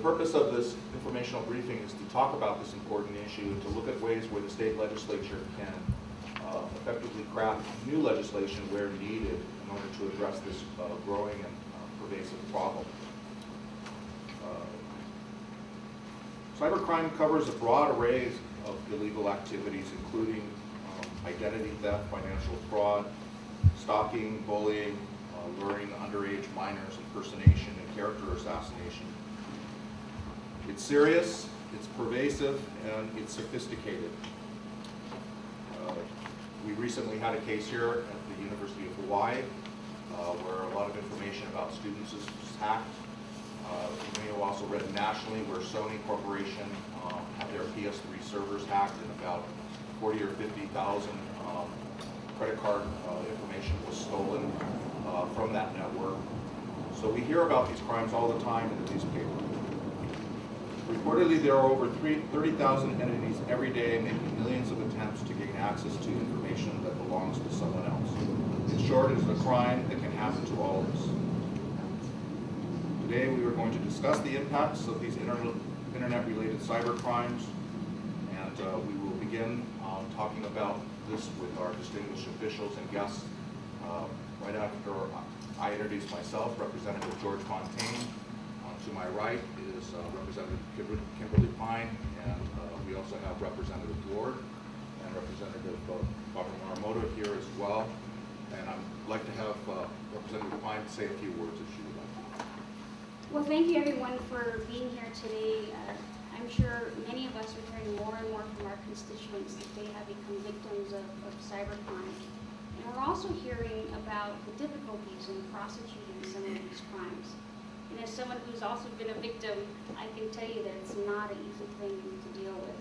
purpose of this informational briefing is to talk about this important issue and to look at ways where the state legislature can effectively craft new legislation where needed in order to address this growing and pervasive problem. Cybercrime covers a broad array of illegal activities, including identity theft, financial fraud, stalking, bullying, luring underage minors, impersonation, and character assassination. It's serious, it's pervasive, and it's sophisticated. We recently had a case here at the University of Hawaii where a lot of information about students is hacked. You may have also read nationally where Sony Corporation had their PS3 servers hacked and about 40 or 50,000 credit card information was stolen from that network. So we hear about these crimes all the time in the newspaper. Reportedly, there are over 30,000 entities every day making millions of attempts to gain access to information that belongs to someone else. In short, it's a crime that can happen to all of us. Today, we are going to discuss the impacts of these internet-related cyber crimes, and we will begin talking about this with our distinguished officials and guests. Right after I introduce myself, Representative George Fontaine. To my right is Representative Kymberly and we also have Representative Ward and Representative Marumoto here as well. And I'd like to have Representative Pine say a few words if she would like. Well, thank you everyone for being here today. I'm sure many of us are hearing more and more from our constituents that they have become victims of cybercrime. And we're also hearing about the difficulties in prosecuting some of these crimes. And as someone who's also been a victim, I can tell you that it's not an easy thing to deal with.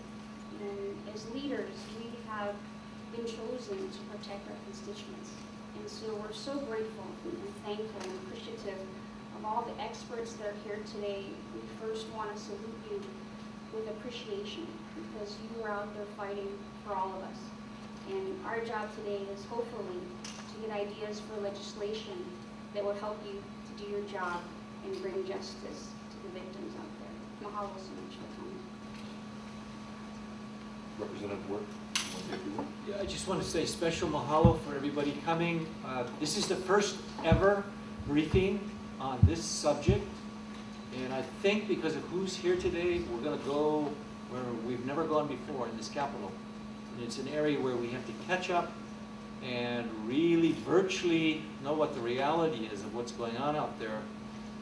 And as leaders, we have been chosen to protect our constituents. And so we're so grateful and thankful and appreciative of all the experts that are here today. We first want to salute you with appreciation because you are out there fighting for all of us. And our job today is hopefully to get ideas for legislation that will help you to do your job and bring justice to the victims out there. Mahalo so much for coming. Representative Ward, Yeah, I just want to say special mahalo for everybody coming. This is the first ever briefing on this subject. And I think because of who's here today, we're going to go where we've never gone before in this Capitol. And it's an area where we have to catch up and really virtually know what the reality is of what's going on out there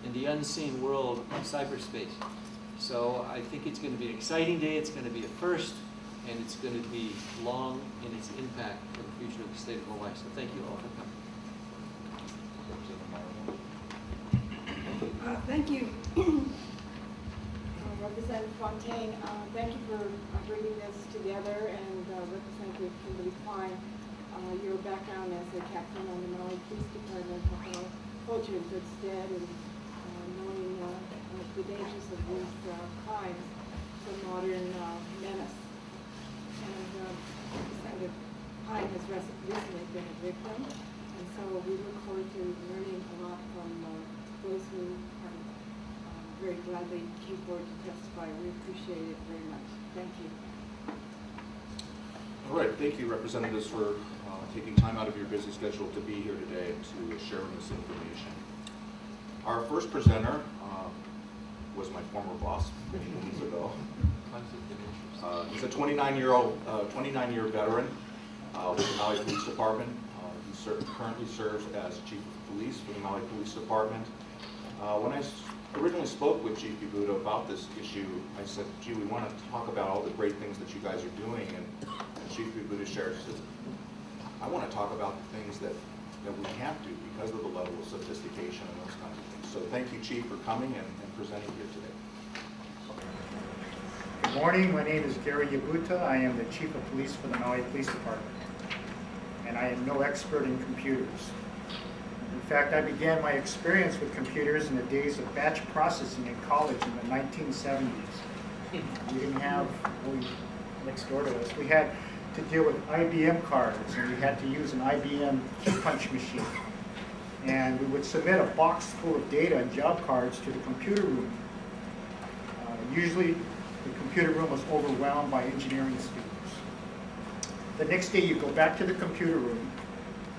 in the unseen world of cyberspace. So I think it's going to be an exciting day, it's going to be a first, and it's going to be long in its impact for the future of the state of Hawaii. So thank you all for coming. Thank you, Representative Fontaine. Thank you for bringing this together, and Representative Kymberly Fine, your background as a captain on the Maui Police Department will hold you in good stead in knowing the dangers of these crimes, the modern menace. And Representative Pine has recently been a victim, and so we look forward to learning a lot from those who are very gladly came forward to testify. We appreciate it very much. Thank you. All right, thank you, representatives, for taking time out of your busy schedule to be here today to share this information. Our first presenter was my former boss many moons ago. He's a 29-year veteran with the Maui Police Department. He currently serves as Chief of Police for the Maui Police Department. When I originally spoke with Chief Yabuta about this issue, I said, gee, we want to talk about all the great things that you guys are doing. And Chief Yabuta shared, he says, I want to talk about the things that we can't do because of the level of sophistication and those kinds of things. So thank you, Chief, for coming and presenting here today. Good morning. My name is Gary Yabuta. I am the Chief of Police for the Maui Police Department. And I am no expert in computers. In fact, I began my experience with computers in the days of batch processing in college in the 1970s. We didn't have, next door to us, we had to deal with IBM cards, and we had to use an IBM key punch machine. And we would submit a box full of data and job cards to the computer room. Usually, the computer room was overwhelmed by engineering students. The next day, you go back to the computer room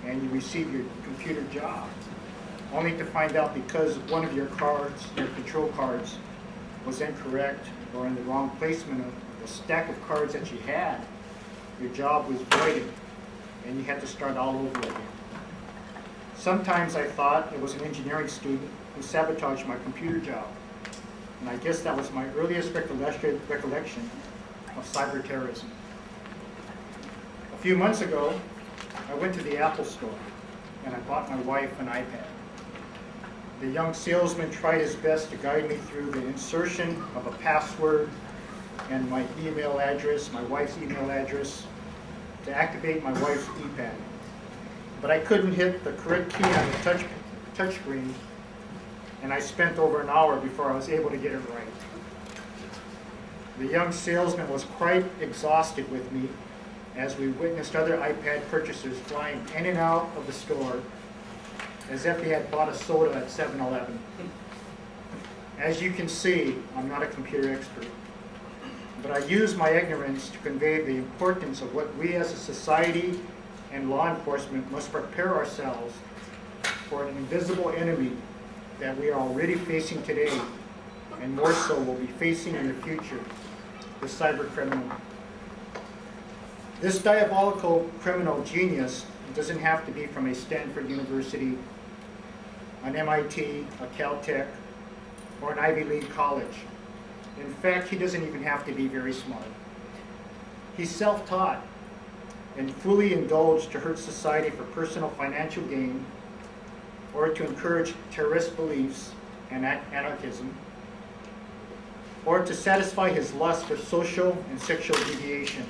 and you receive your computer job, only to find out because one of your cards, your control cards, was incorrect or in the wrong placement of the stack of cards that you had, your job was voided and you had to start all over again. Sometimes I thought it was an engineering student who sabotaged my computer job. And I guess that was my earliest recollection of cyber terrorism. A few months ago, I went to the Apple store and I bought my wife an iPad. The young salesman tried his best to guide me through the insertion of a password and my email address, my wife's email address, to activate my wife's ePad. But I couldn't hit the correct key on the touch screen, and I spent over an hour before I was able to get it right. The young salesman was quite exhausted with me as we witnessed other iPad purchasers flying in and out of the store as if they had bought a soda at 7-Eleven. As you can see, I'm not a computer expert, but I use my ignorance to convey the importance of what we as a society and law enforcement must prepare ourselves for an invisible enemy that we are already facing today, and more so will be facing in the future, the cyber criminal. This diabolical criminal genius doesn't have to be from a Stanford University, an MIT, a Caltech, or an Ivy League college. In fact, he doesn't even have to be very smart. He's self-taught and fully indulged to hurt society for personal financial gain or to encourage terrorist beliefs and anarchism, or to satisfy his lust for social and sexual deviation,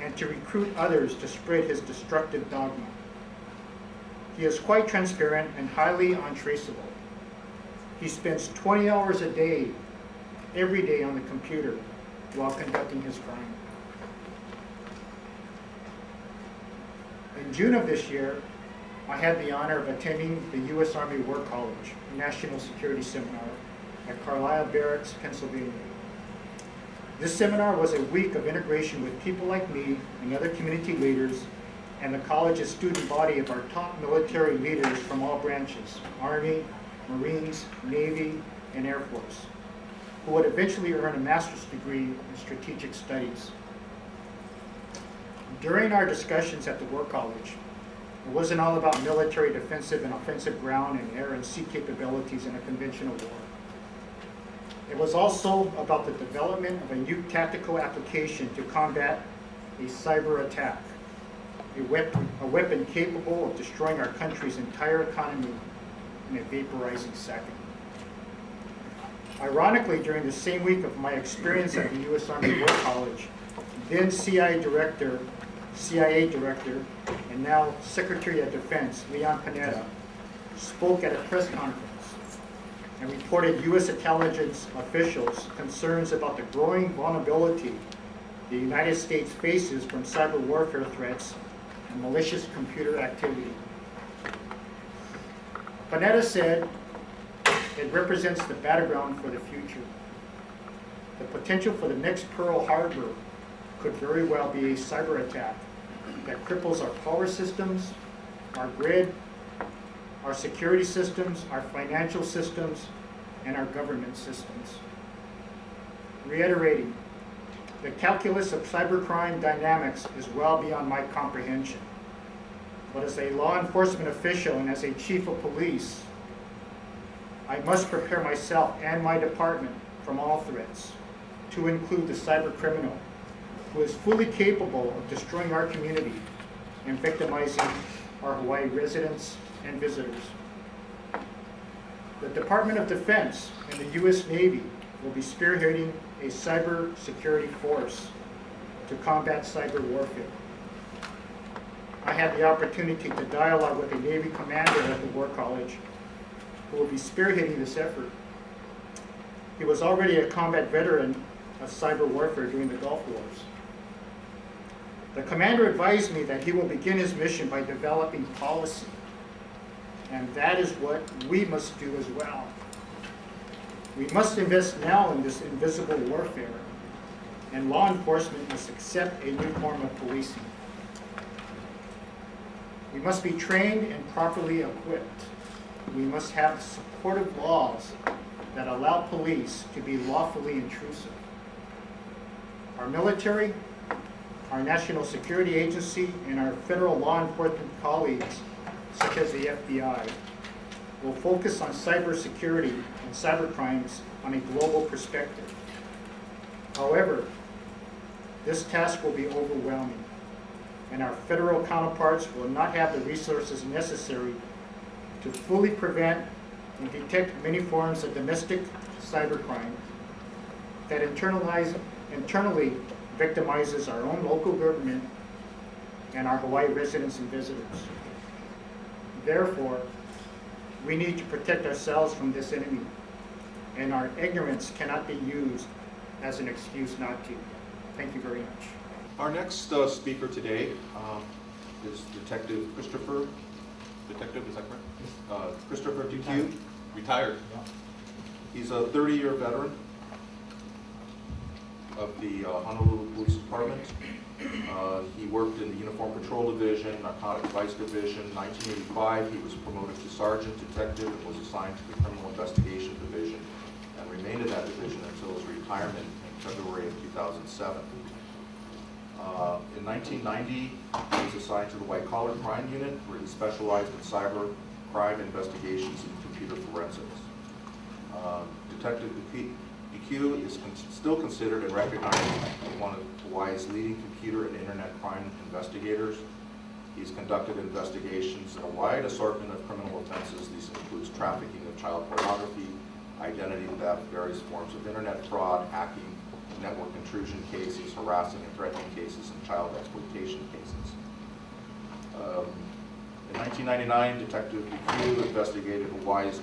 and to recruit others to spread his destructive dogma. He is quite transparent and highly untraceable. He spends 20 hours a day, every day on the computer while conducting his crime. In June of this year, I had the honor of attending the U.S. Army War College National Security Seminar at Carlisle Barracks, Pennsylvania. This seminar was a week of integration with people like me and other community leaders and the college's student body of our top military leaders from all branches, Army, Marines, Navy, and Air Force, who would eventually earn a master's degree in strategic studies. During our discussions at the War College, it wasn't all about military defensive and offensive ground and air and sea capabilities in a conventional war. It was also about the development of a new tactical application to combat a cyber attack, a weapon capable of destroying our country's entire economy in a vaporizing second. Ironically, during the same week of my experience at the U.S. Army War College, then CIA Director, and now Secretary of Defense, Leon Panetta, spoke at a press conference and reported U.S. intelligence officials' concerns about the growing vulnerability the United States faces from cyber warfare threats and malicious computer activity. Panetta said it represents the battleground for the future. The potential for the next Pearl Harbor could very well be a cyber attack that cripples our power systems, our grid, our security systems, our financial systems, and our government systems. Reiterating, the calculus of cybercrime dynamics is well beyond my comprehension. But as a law enforcement official and as a chief of police, I must prepare myself and my department from all threats, to include the cyber criminal, who is fully capable of destroying our community and victimizing our Hawaii residents and visitors. The Department of Defense and the U.S. Navy will be spearheading a cyber security force to combat cyber warfare. I had the opportunity to dialogue with a Navy commander at the War College who will be spearheading this effort. He was already a combat veteran of cyber warfare during the Gulf Wars. The commander advised me that he will begin his mission by developing policy, and that is what we must do as well. We must invest now in this invisible warfare, and law enforcement must accept a new form of policing. We must be trained and properly equipped. We must have supportive laws that allow police to be lawfully intrusive. Our military, our national security agency, and our federal law enforcement colleagues, such as the FBI, will focus on cybersecurity and cybercrimes on a global perspective. However, this task will be overwhelming, and our federal counterparts will not have the resources necessary to fully prevent and detect many forms of domestic cybercrime that internally victimizes our own local government and our Hawaii residents and visitors. Therefore, we need to protect ourselves from this enemy, and our ignorance cannot be used as an excuse not to. Thank you very much. Our next speaker today is Detective Christopher, is that correct? Christopher Duque, retired. Yeah. He's a 30-year veteran of the Honolulu Police Department. He worked in the Uniform Patrol Division, Narcotics Vice Division. In 1985, he was promoted to Sergeant Detective and was assigned to the Criminal Investigation Division and remained in that division until his retirement in February of 2007. In 1990, he was assigned to the White Collar Crime Unit, where he specialized in cyber crime investigations and computer forensics. Detective Duque is still considered and recognized as one of Hawaii's leading computer and internet crime investigators. He's conducted investigations in a wide assortment of criminal offenses. These includes trafficking of child pornography, identity theft, various forms of internet fraud, hacking, network intrusion cases, harassing and threatening cases, and child exploitation cases. In 1999, Detective Duque investigated Hawaii's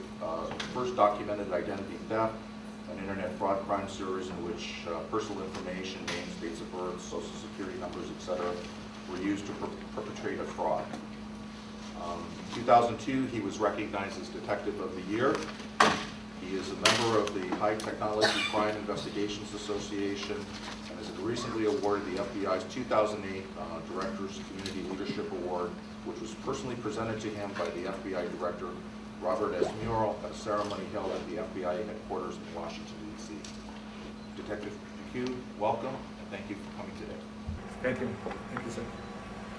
first documented identity theft, an internet fraud crime series in which personal information, names, dates of birth, social security numbers, etc., were used to perpetrate a fraud. In 2002, he was recognized as Detective of the Year. He is a member of the High Technology Crime Investigations Association and is recently awarded the FBI's 2008 Director's Community Leadership Award, which was personally presented to him by the FBI Director Robert S. Murrell at a ceremony held at the FBI headquarters in Washington, D.C. Detective Duque, welcome, and thank you for coming today. Thank you. Thank you, sir.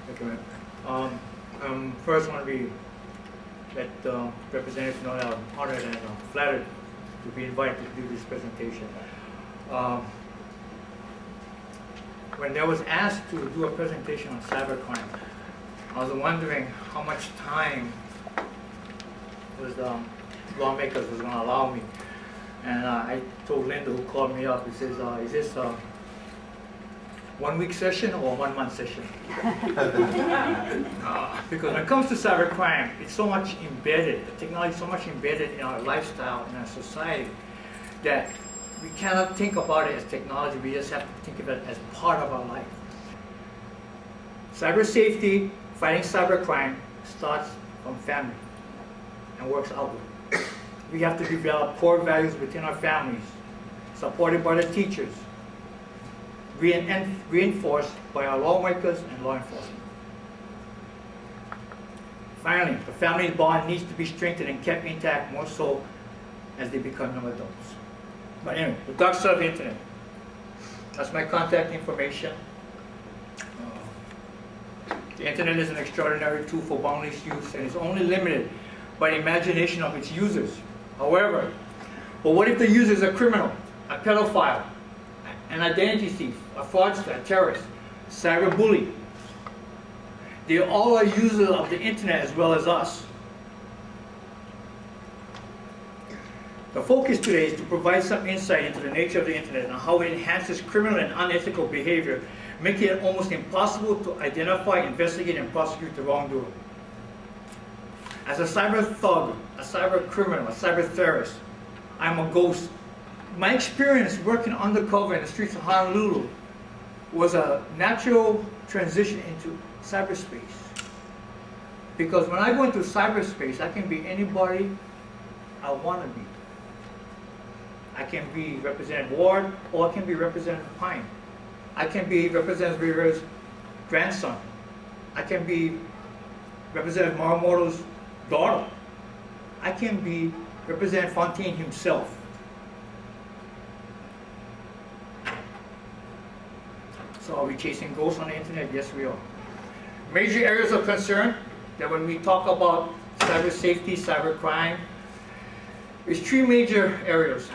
Thank you, man. First, I want to let representatives know that I'm honored and flattered to be invited to do this presentation. When I was asked to do a presentation on cybercrime, I was wondering how much time was the lawmakers was going to allow me. And I told Linda, who called me up, he says, is this a 1 week session or a 1 month session? Because when it comes to cybercrime, it's so much embedded, the technology is so much embedded in our lifestyle, in our society, that we cannot think about it as technology, we just have to think of it as part of our life. Cyber safety, fighting cybercrime, starts from family and works outward. We have to develop core values within our families, supported by the teachers, reinforced by our lawmakers and law enforcement. Finally, the family bond needs to be strengthened and kept intact, more so as they become young adults. But anyway, the dark side of the internet. That's my contact information. The internet is an extraordinary tool for boundless use and is only limited by the imagination of its users. However, but what if the user is a criminal, a pedophile, an identity thief, a fraudster, a terrorist, cyberbully? They all are users of the internet as well as us. The focus today is to provide some insight into the nature of the internet and how it enhances criminal and unethical behavior, making it almost impossible to identify, investigate, and prosecute the wrongdoer. As a cyber thug, a cyber criminal, a cyber terrorist, I'm a ghost. My experience working undercover in the streets of Honolulu was a natural transition into cyberspace. Because when I go into cyberspace, I can be anybody I want to be. I can be Representative Ward, or I can be Representative Pine. I can be Representative Rivera's grandson. I can be Representative Marumoto's daughter. I can be Representative Fontaine himself. So are we chasing ghosts on the internet? Yes, we are. Major areas of concern that when we talk about cyber safety, cyber crime, there's three major areas: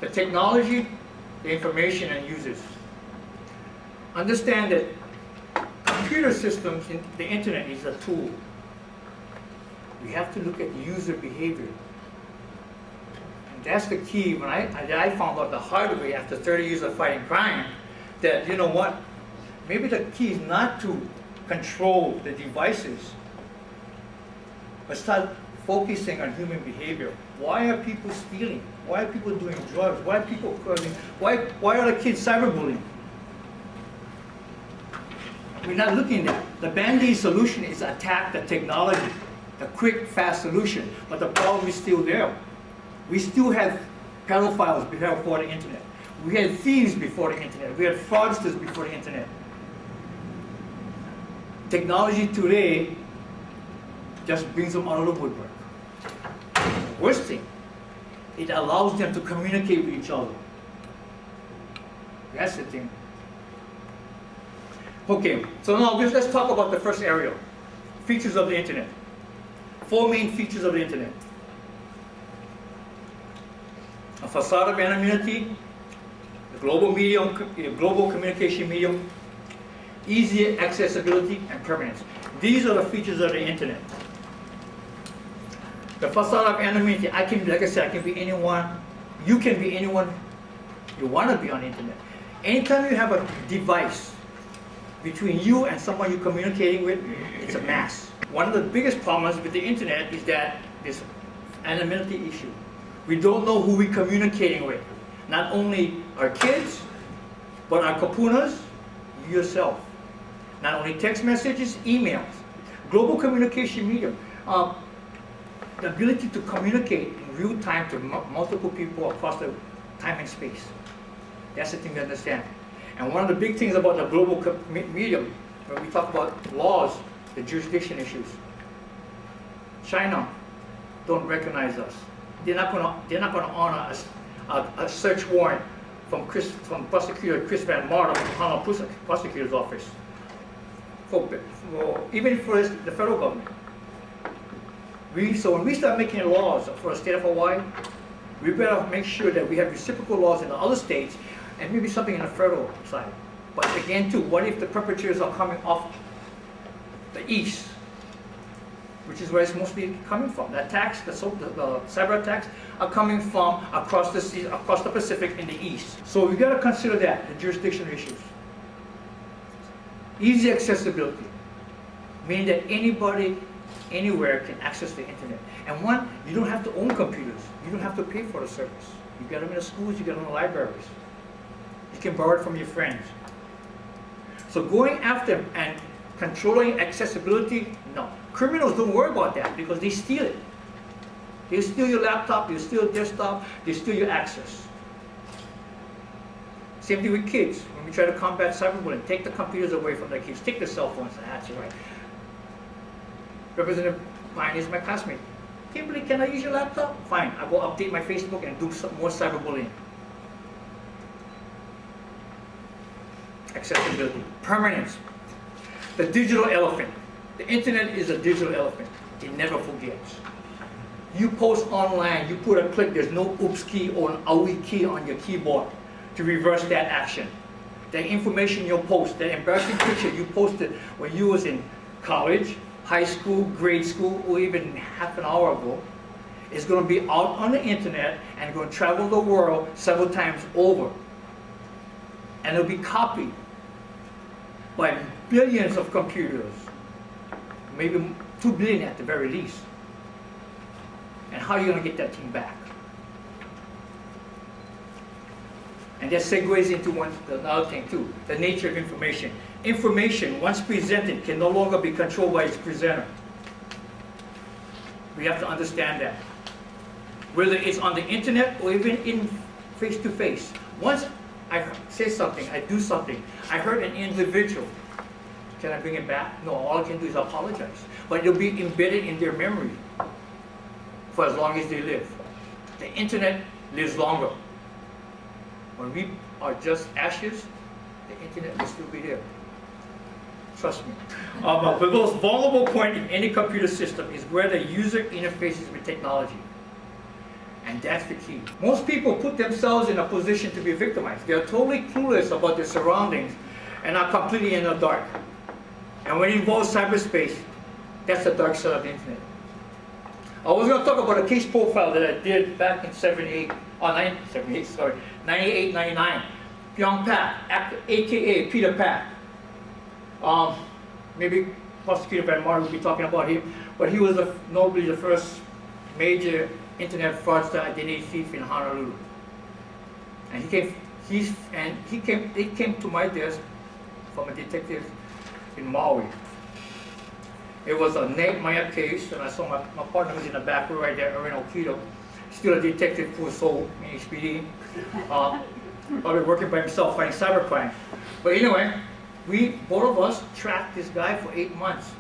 the technology, the information, and users. Understand that computer systems, in the internet is a tool. We have to look at user behavior. And that's the key. When I found out the hard way after 30 years of fighting crime, that, you know what, maybe the key is not to control the devices, but start focusing on human behavior. Why are people stealing? Why are people doing drugs? Why are people causing, why are the kids cyberbullying? We're not looking at that. The Band-Aid solution is attack the technology, the quick, fast solution, but the problem is still there. We still have pedophiles before the internet. We had thieves before the internet. We had fraudsters before the internet. Technology today just brings them out of the woodwork. Worst thing, it allows them to communicate with each other. That's the thing. Okay, so now let's talk about the first area, features of the internet. 4 main features of the internet: a facade of anonymity, the global communication medium, easy accessibility, and permanence. These are the features of the internet. The facade of anonymity, like I said, I can be anyone, you can be anyone you want to be on the internet. Anytime you have a device between you and someone you're communicating with, it's a mask. One of the biggest problems with the internet is that this anonymity issue. We don't know who we're communicating with. Not only our kids, but our kapunas, you yourself. Not only text messages, emails, global communication medium. The ability to communicate in real time to multiple people across the time and space. That's the thing to understand. And one of the big things about the global medium, when we talk about laws, the jurisdiction issues. China don't recognize us. They're not going to honor a search warrant from Prosecutor Chris Van Martin from the Honolulu Prosecutor's Office. Even for the federal government. So when we start making laws for the state of Hawaii, we better make sure that we have reciprocal laws in the other states and maybe something in the federal side. But again, too, what if the perpetrators are coming off the east, which is where it's mostly coming from? The attacks, the cyber attacks, are coming from across the sea, across the Pacific in the east. So we got to consider that, the jurisdiction issues. Easy accessibility, meaning that anybody, anywhere can access the internet. And one, you don't have to own computers. You don't have to pay for the service. You get them in the schools, you get them in the libraries. You can borrow it from your friends. So going after and controlling accessibility, no. Criminals don't worry about that because they steal it. They steal your laptop, they steal your desktop, they steal your access. Same thing with kids. When we try to combat cyberbullying, take the computers away from the kids, take the cell phones. That's right. Representative Pine is my classmate. Kymberly, can I use your laptop? Fine, I will update my Facebook and do some more cyberbullying. Accessibility, permanence. The digital elephant. The internet is a digital elephant. It never forgets. You post online, you put a click, there's no oops key or an owie key on your keyboard to reverse that action. The information you'll post, the embarrassing picture you posted when you was in college, high school, grade school, or even half an hour ago, is going to be out on the internet and going to travel the world several times over. And it'll be copied by billions of computers, maybe 2 billion at the very least. And how are you going to get that thing back? And that segues into another thing too, the nature of information. Information, once presented, can no longer be controlled by its presenter. We have to understand that. Whether it's on the internet or even in face to face. Once I say something, I do something, I hurt an individual, can I bring it back? No, all I can do is apologize. But it'll be embedded in their memory for as long as they live. The internet lives longer. When we are just ashes, the internet will still be there. Trust me. But the most vulnerable point in any computer system is where the user interfaces with technology. And that's the key. Most people put themselves in a position to be victimized. They are totally clueless about their surroundings and are completely in the dark. And when it involves cyberspace, that's the dark side of the internet. I was going to talk about a case profile that I did back in 98, 99. Young Pat, aka Peter Pat. Maybe Prosecutor Van Martin will be talking about him, but he was notably the first major internet fraudster identity thief in Honolulu. And he came to my desk from a detective in Maui. It was a Nate Maya case, and I saw my partner was in the back row right there, Erin Okito, still a detective who was sold in HPD, probably working by himself fighting cybercrime. But anyway, both of us tracked this guy for 8 months.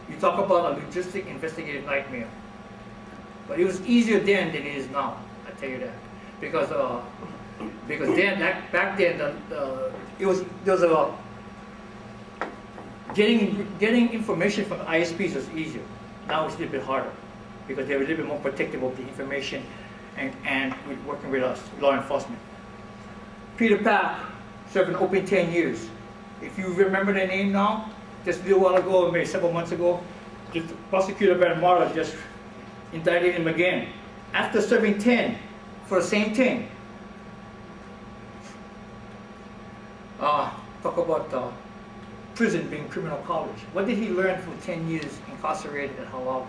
You talk about a logistic investigative nightmare. But it was easier then than it is now, I tell you that. Because then, back then, getting information from the ISPs was easier. Now it's a little bit harder because they were a little bit more protective of the information and with working with us, law enforcement. Peter Pack served an open 10 years. If you remember the name now, just a little while ago, maybe several months ago, the Prosecutor Van Martin just indicted him again. After serving 10 for the same thing. Talk about prison being criminal college. What did he learn for 10 years incarcerated at Hawaii?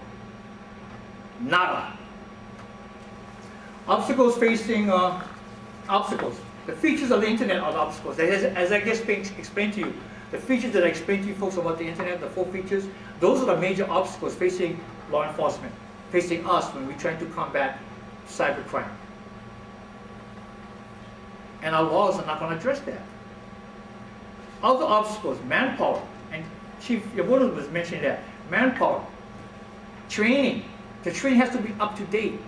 Nada. Obstacles facing obstacles. The features of the internet are the obstacles. As I just explained to you, the features that I explained to you folks about the internet, the 4 features, those are the major obstacles facing law enforcement, facing us when we're trying to combat cybercrime. And our laws are not going to address that. Other obstacles, manpower, and Chief Yabuta was mentioning that. Manpower, training. The training has to be up to date.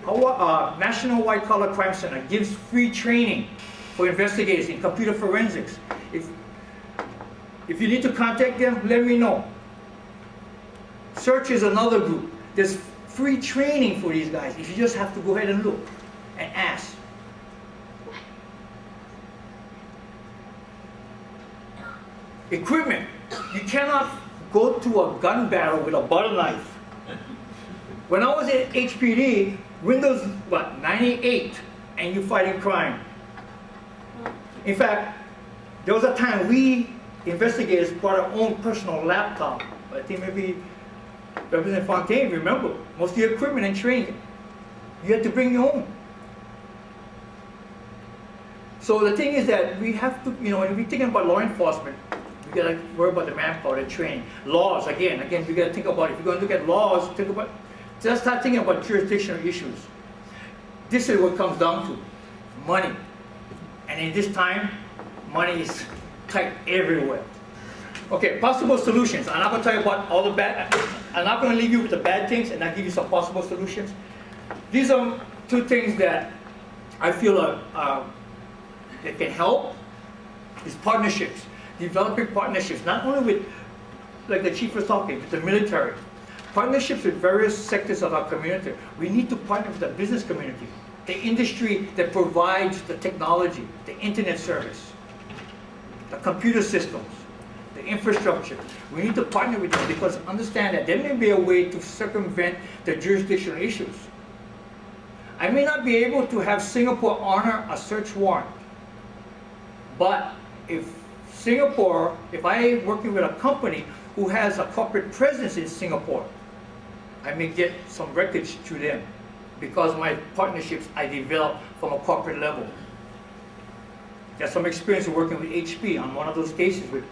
National White Collar Crime Center gives free training for investigators in computer forensics. If you need to contact them, let me know. Search is another group. There's free training for these guys. If you just have to go ahead and look and ask. Equipment. You cannot go to a gun battle with a butter knife. When I was at HPD, Windows, 98, and you're fighting crime. In fact, there was a time we investigators brought our own personal laptop. I think maybe Representative Fontaine, remember, most of the equipment and training, you had to bring your own. So the thing is that we have to, when we're thinking about law enforcement, we got to worry about the manpower, the training. Laws, again, we got to think about, if you're going to look at laws, just start thinking about jurisdictional issues. This is what it comes down to, money. And in this time, money is tight everywhere. Okay, possible solutions. I'm not going to tell you about all the bad, I'm not going to leave you with the bad things, and I'll give you some possible solutions. These are 2 things that I feel that can help, is partnerships. Developing partnerships, not only with, like the chief was talking, with the military, partnerships with various sectors of our community. We need to partner with the business community, the industry that provides the technology, the internet service, the computer systems, the infrastructure. We need to partner with them because understand that there may be a way to circumvent the jurisdictional issues. I may not be able to have Singapore honor a search warrant, but if I'm working with a company who has a corporate presence in Singapore, I may get some records to them because my partnerships I develop from a corporate level. There's some experience working with HP on one of those cases, with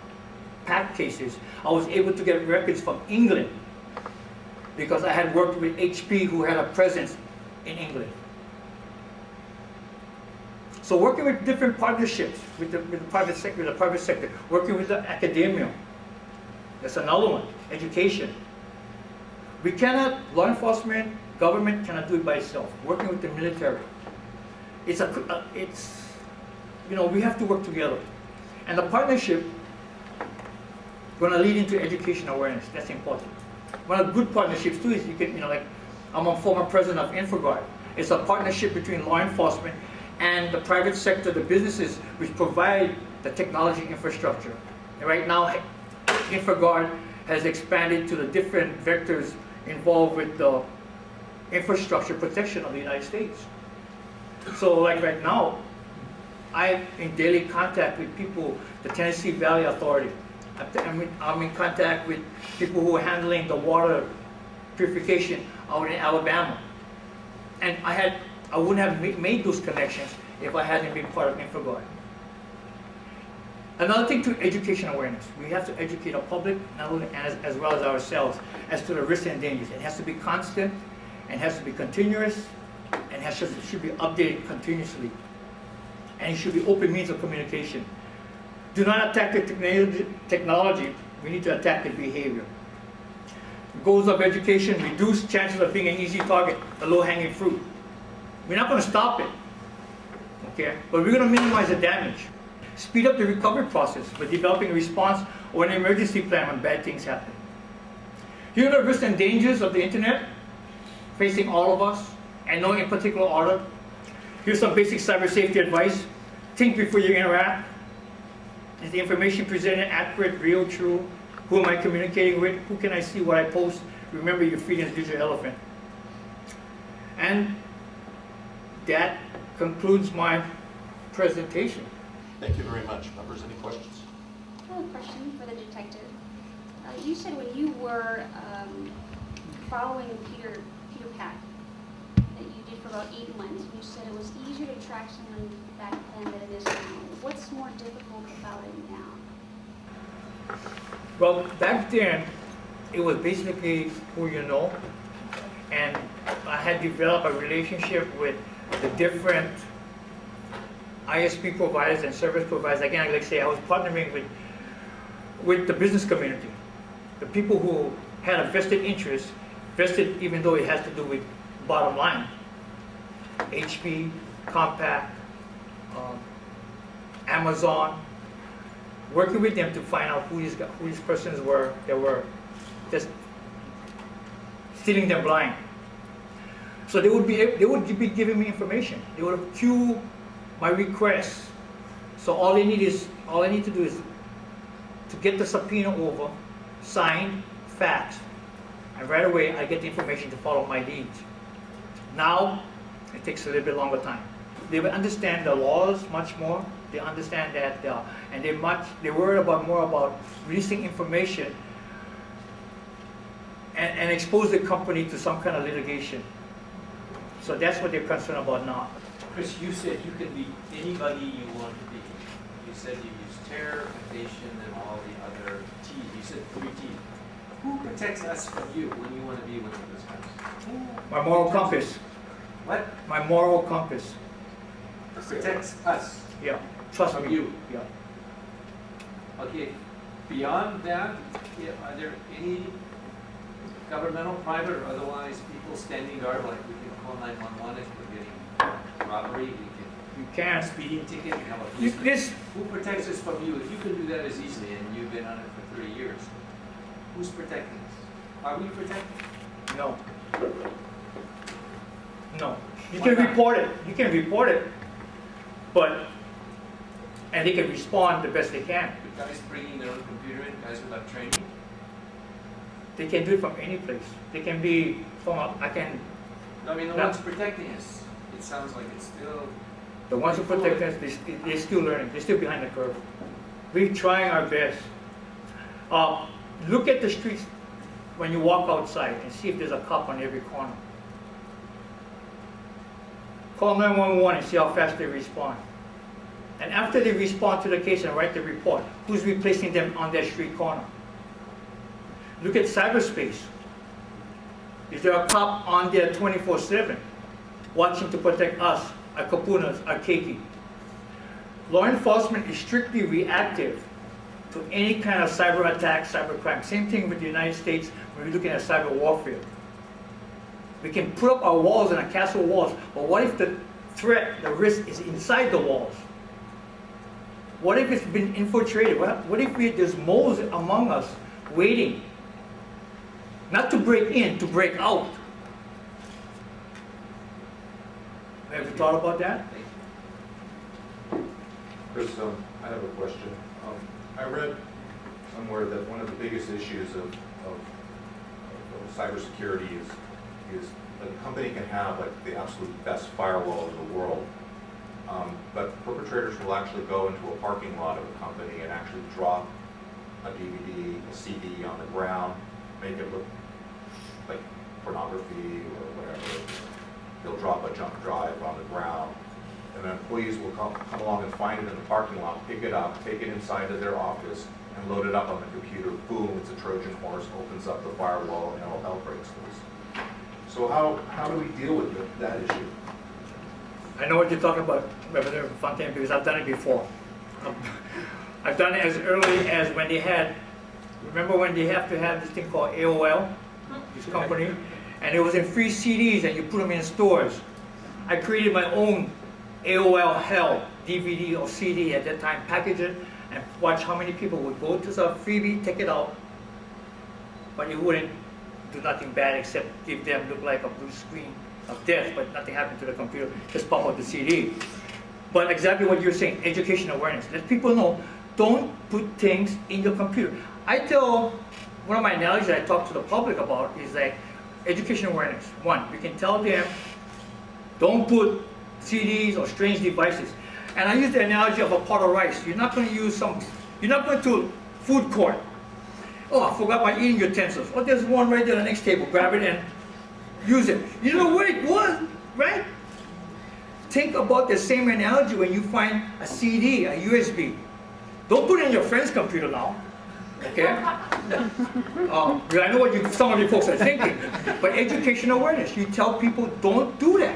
PAC cases. I was able to get records from England because I had worked with HP who had a presence in England. So working with different partnerships with the private sector, working with the academia, that's another one, education. We cannot, law enforcement, government cannot do it by itself. Working with the military, we have to work together. And the partnership going to lead into education awareness. That's important. One of the good partnerships too is like I'm a former president of InfoGuard. It's a partnership between law enforcement and the private sector, the businesses which provide the technology infrastructure. And right now, InfoGuard has expanded to the different vectors involved with the infrastructure protection of the United States. So like right now, I'm in daily contact with people, the Tennessee Valley Authority. I'm in contact with people who are handling the water purification out in Alabama. And I wouldn't have made those connections if I hadn't been part of InfoGuard. Another thing to education awareness. We have to educate our public, not only as well as ourselves, as to the risks and dangers. It has to be constant, and has to be continuous, and should be updated continuously. And it should be open means of communication. Do not attack the technology, we need to attack the behavior. Goals of education: reduce chances of being an easy target, the low-hanging fruit. We're not going to stop it, okay? But we're going to minimize the damage. Speed up the recovery process by developing a response or an emergency plan when bad things happen. Here are the risks and dangers of the internet facing all of us, and no in particular order. Here's some basic cyber safety advice. Think before you interact. Is the information presented accurate, real, true? Who am I communicating with? Who can I see what I post? Remember, you're feeding a digital elephant. And that concludes my presentation. Thank you very much. Members, any questions? I have a question for the detective. You said when you were following Peter Pat that you did for about 8 months, you said it was easier to track someone back then than it is now. What's more difficult about it now? Well, back then, it was basically who you know, and I had developed a relationship with the different ISP providers and service providers. Again, like I say, I was partnering with the business community, the people who had a vested interest, vested even though it has to do with bottom line. HP, Compaq, Amazon, working with them to find out who these persons were that were just stealing them blind. So they would be giving me information. They would have queued my requests. So all I need to do is to get the subpoena over, signed, faxed, and right away I get the information to follow my leads. Now it takes a little bit longer time. They will understand the laws much more. They understand that, and they worry more about releasing information and expose the company to some kind of litigation. So that's what they're concerned about now. Chris, you said you can be anybody you want to be. You said you use terror, temptation, and all the other T's. You said 3 T's. Who protects us from you when you want to be one of those guys? My moral compass. What? My moral compass. Protects us. Yeah. Trust From me. you. Yeah. Okay. Beyond that, are there any governmental, private, or otherwise people standing guard, like we can call 911 if we're getting robbery, we can You can. speeding ticket, we have a policeman. This. Who protects us from you? If you can do that as easily, and you've been on it for 30 years, who's protecting us? Are we protected? No. No. You Why can not? report it. You can report it, and they can respond the best they can. The guys bringing their own computer in, guys without training? They can do it from any place. They can be from No, I mean, the No. ones protecting us. It sounds like it's still. the ones who protect us, they're still learning. They're still behind the curve. We're trying our best. Look at the streets when you walk outside and see if there's a cop on every corner. Call 911 and see how fast they respond. And after they respond to the case and write the report, who's replacing them on that street corner? Look at cyberspace. Is there a cop on there 24/7 watching to protect us, our kapunas, our keiki, law enforcement is strictly reactive to any kind of cyber attack, cyber crime. Same thing with the United States when we're looking at cyber warfare. We can put up our walls and our castle walls, but what if the threat, the risk is inside the walls? What if it's been infiltrated? What if there's moles among us waiting? Not to break in, to break out. Have you thought about that? Chris, I have a question. I read somewhere that one of the biggest issues of cybersecurity is that a company can have like the absolute best firewall in the world, but perpetrators will actually go into a parking lot of a company and actually drop a DVD, a CD on the ground, make it look like pornography or whatever. They'll drop a jump drive on the ground, and then employees will come along and find it in the parking lot, pick it up, take it inside of their office, and load it up on the computer. Boom, it's a Trojan horse, opens up the firewall, and all hell breaks loose. So how do we deal with that issue? I know what you're talking about, Representative Fontaine, because I've done it before. I've done it as early as when they had, remember when they have to have this thing called AOL, this company, and it was in free CDs and you put them in stores. I created my own AOL Hell DVD or CD at that time, package it, and watch how many people would go to some freebie, take it out, but it wouldn't do nothing bad except give them look like a blue screen of death, but nothing happened to the computer, just pop out the CD. But exactly what you're saying, education awareness. Let people know, don't put things in your computer. I tell, one of my analogies I talk to the public about is like education awareness. One, you can tell them, don't put CDs or strange devices. And I use the analogy of a pot of rice. You're not going to use you're not going to food court. Oh, I forgot my eating utensils. Oh, there's one right there on the next table. Grab it and use it. You know where it was, right? Think about the same analogy when you find a CD, a USB. Don't put it in your friend's computer now, okay? I know what some of you folks are thinking, but education awareness. You tell people don't do that.